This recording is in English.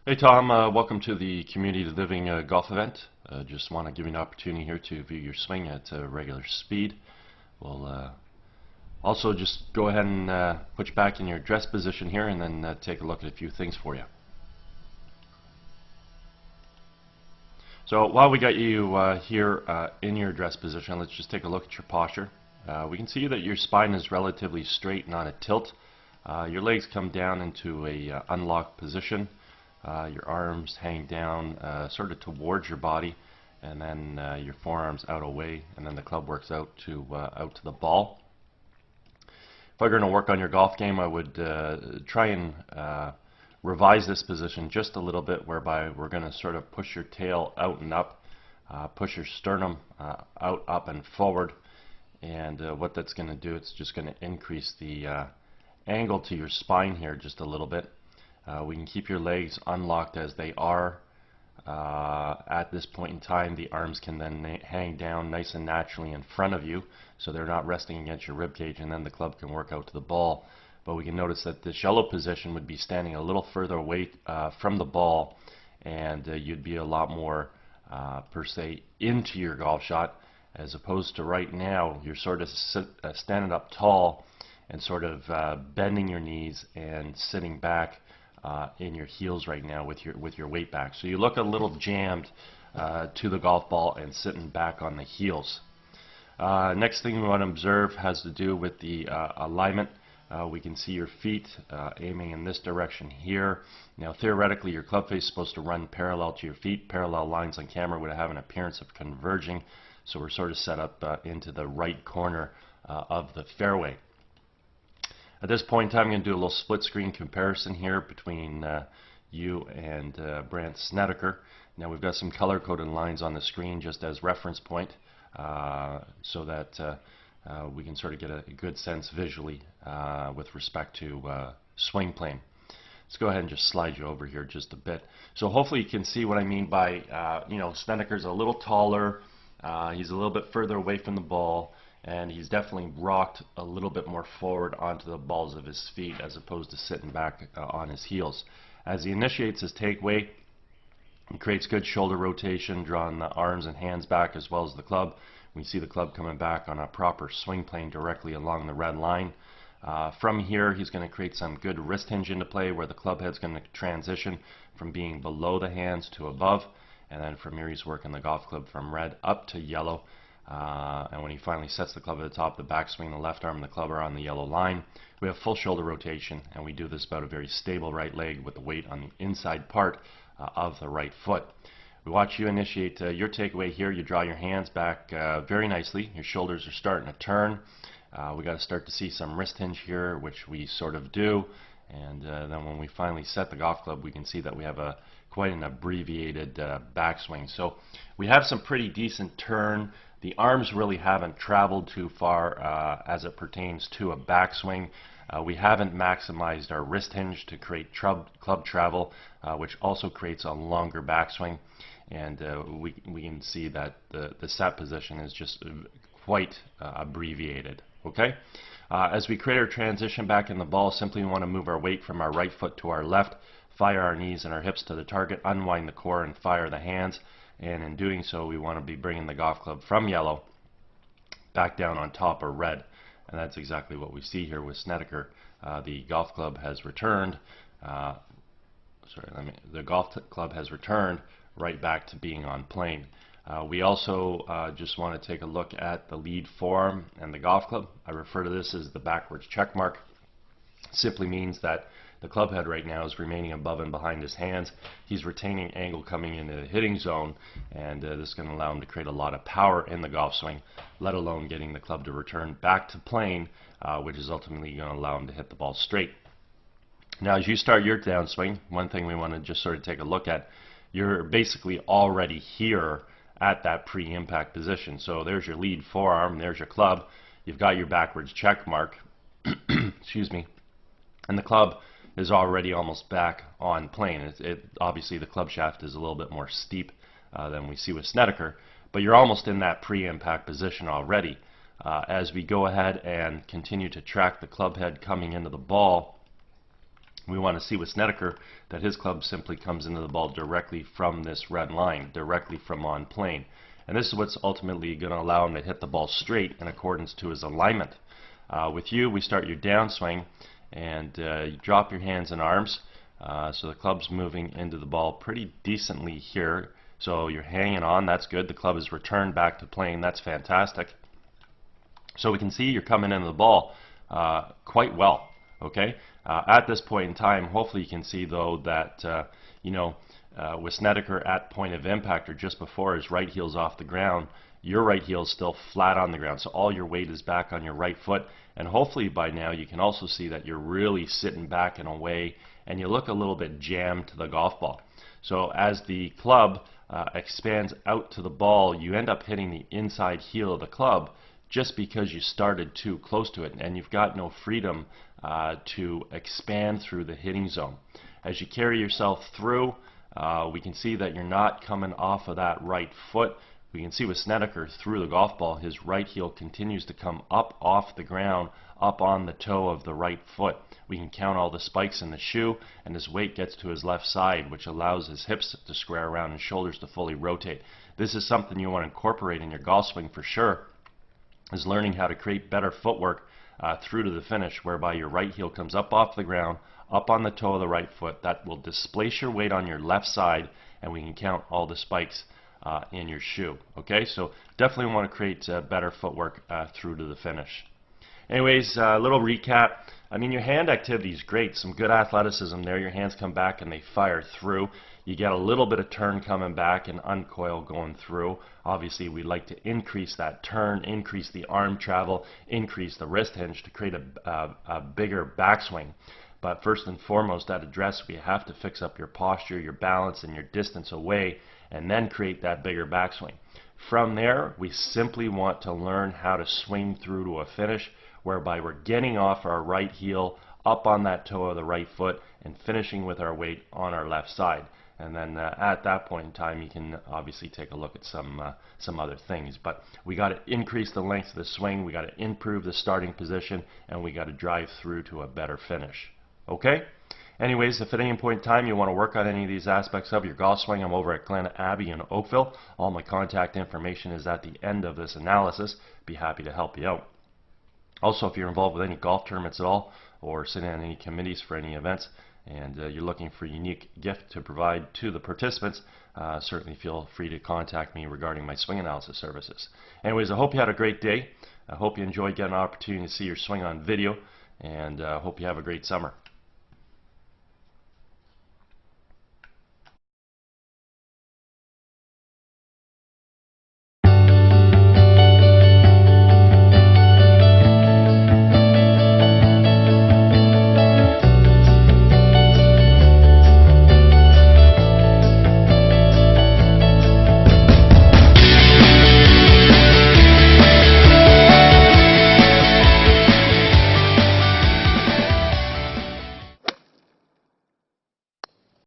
Hey Tom, welcome to the Community Living Golf event. Just want to give you an opportunity here to view your swing at regular speed. We'll also just go ahead and put you back in your dress position here and then take a look at a few things for you. So while we got you here in your dress position, let's just take a look at your posture. We can see that your spine is relatively straight, not a tilt. Your legs come down into a unlocked position. Your arms hang down sort of towards your body, and then your forearms out away, and then the club works out to the ball. If I'm going to work on your golf game, I would try and revise this position just a little bit, whereby we're going to sort of push your tail out and up, push your sternum out, up, and forward. And what that's going to do, it's just going to increase the angle to your spine here just a little bit. We can keep your legs unlocked as they are. At this point in time, the arms can then hang down nice and naturally in front of you, so they're not resting against your rib cage, and then the club can work out to the ball. But we can notice that the shallow position would be standing a little further away from the ball, and you'd be a lot more per se into your golf shot, as opposed to right now you're sort of standing up tall and sort of bending your knees and sitting back in your heels right now with your weight back. So you look a little jammed to the golf ball and sitting back on the heels. Next thing we want to observe has to do with the alignment. We can see your feet aiming in this direction here. Now theoretically your club face is supposed to run parallel to your feet. Parallel lines on camera would have an appearance of converging, so we're sort of set up into the right corner of the fairway. At this point in time, I'm going to do a little split screen comparison here between you and Brandt Snedeker. Now we've got some color coded lines on the screen just as reference point, so that we can sort of get a good sense visually with respect to swing plane. Let's go ahead and just slide you over here just a bit. So hopefully you can see what I mean by, Snedeker's a little taller, he's a little bit further away from the ball, and he's definitely rocked a little bit more forward onto the balls of his feet as opposed to sitting back on his heels. As he initiates his take weight, he creates good shoulder rotation, drawing the arms and hands back as well as the club. We see the club coming back on a proper swing plane directly along the red line. From here, he's going to create some good wrist hinge into play, where the club head's going to transition from being below the hands to above, and then from here he's working the golf club from red up to yellow. And when he finally sets the club at the top, the backswing, the left arm and the club are on the yellow line. We have full shoulder rotation, and we do this about a very stable right leg with the weight on the inside part of the right foot. We watch you initiate your takeaway here. You draw your hands back very nicely. Your shoulders are starting to turn. We got to start to see some wrist hinge here, which we sort of do. And then when we finally set the golf club, we can see that we have quite an abbreviated backswing. So we have some pretty decent turn. The arms really haven't traveled too far as it pertains to a backswing. We haven't maximized our wrist hinge to create club travel, which also creates a longer backswing. And we can see that the set position is just quite abbreviated. Okay. As we create our transition back in the ball, simply we want to move our weight from our right foot to our left, fire our knees and our hips to the target, unwind the core and fire the hands. And in doing so, we want to be bringing the golf club from yellow back down on top of red. And that's exactly what we see here with Snedeker. The golf club has returned. The golf club has returned right back to being on plane. We also just want to take a look at the lead forearm and the golf club. I refer to this as the backwards check mark. It simply means that the club head right now is remaining above and behind his hands. He's retaining angle coming into the hitting zone, and this is going to allow him to create a lot of power in the golf swing, let alone getting the club to return back to plane, which is ultimately going to allow him to hit the ball straight. Now, as you start your downswing, one thing we want to just sort of take a look at, you're basically already here at that pre-impact position. So there's your lead forearm, there's your club, you've got your backwards check mark, excuse me, and the club is already almost back on plane. Obviously the club shaft is a little bit more steep than we see with Snedeker, but you're almost in that pre-impact position already. As we go ahead and continue to track the club head coming into the ball, We want to see with Snedeker that his club simply comes into the ball directly from this red line, directly from on plane. And this is what's ultimately going to allow him to hit the ball straight in accordance to his alignment. With you, we start your downswing, and you drop your hands and arms. So the club's moving into the ball pretty decently here. So you're hanging on, that's good. The club is returned back to plane, that's fantastic. So we can see you're coming into the ball quite well. Okay. At this point in time, hopefully you can see though that with Snedeker at point of impact or just before his right heel's off the ground, your right heel is still flat on the ground. So all your weight is back on your right foot, and hopefully by now you can also see that you're really sitting back in a way and you look a little bit jammed to the golf ball. So as the club expands out to the ball, you end up hitting the inside heel of the club just because you started too close to it, and you've got no freedom to expand through the hitting zone. As you carry yourself through, we can see that you're not coming off of that right foot. We can see with Snedeker through the golf ball, his right heel continues to come up off the ground, up on the toe of the right foot. We can count all the spikes in the shoe, and his weight gets to his left side, which allows his hips to square around and shoulders to fully rotate. This is something you want to incorporate in your golf swing for sure, is learning how to create better footwork through to the finish, whereby your right heel comes up off the ground, up on the toe of the right foot. That will displace your weight on your left side, and we can count all the spikes in your shoe. Okay, so definitely want to create better footwork through to the finish. Anyways, a little recap. I mean, your hand activity is great. Some good athleticism there. Your hands come back and they fire through. You get a little bit of turn coming back and uncoil going through. Obviously, we'd like to increase that turn, increase the arm travel, increase the wrist hinge to create a bigger backswing. But first and foremost, at address, we have to fix up your posture, your balance, and your distance away, and then create that bigger backswing. From there, we simply want to learn how to swing through to a finish, whereby we're getting off our right heel, up on that toe of the right foot, and finishing with our weight on our left side. And then at that point in time, you can obviously take a look at some other things. But we got to increase the length of the swing, we got to improve the starting position, and we got to drive through to a better finish. Okay? Anyways, if at any point in time you want to work on any of these aspects of your golf swing, I'm over at Glen Abbey in Oakville. All my contact information is at the end of this analysis. Be happy to help you out. Also, if you're involved with any golf tournaments at all, or sitting on any committees for any events, and you're looking for a unique gift to provide to the participants, certainly feel free to contact me regarding my swing analysis services. Anyways, I hope you had a great day. I hope you enjoyed getting an opportunity to see your swing on video, and I hope you have a great summer.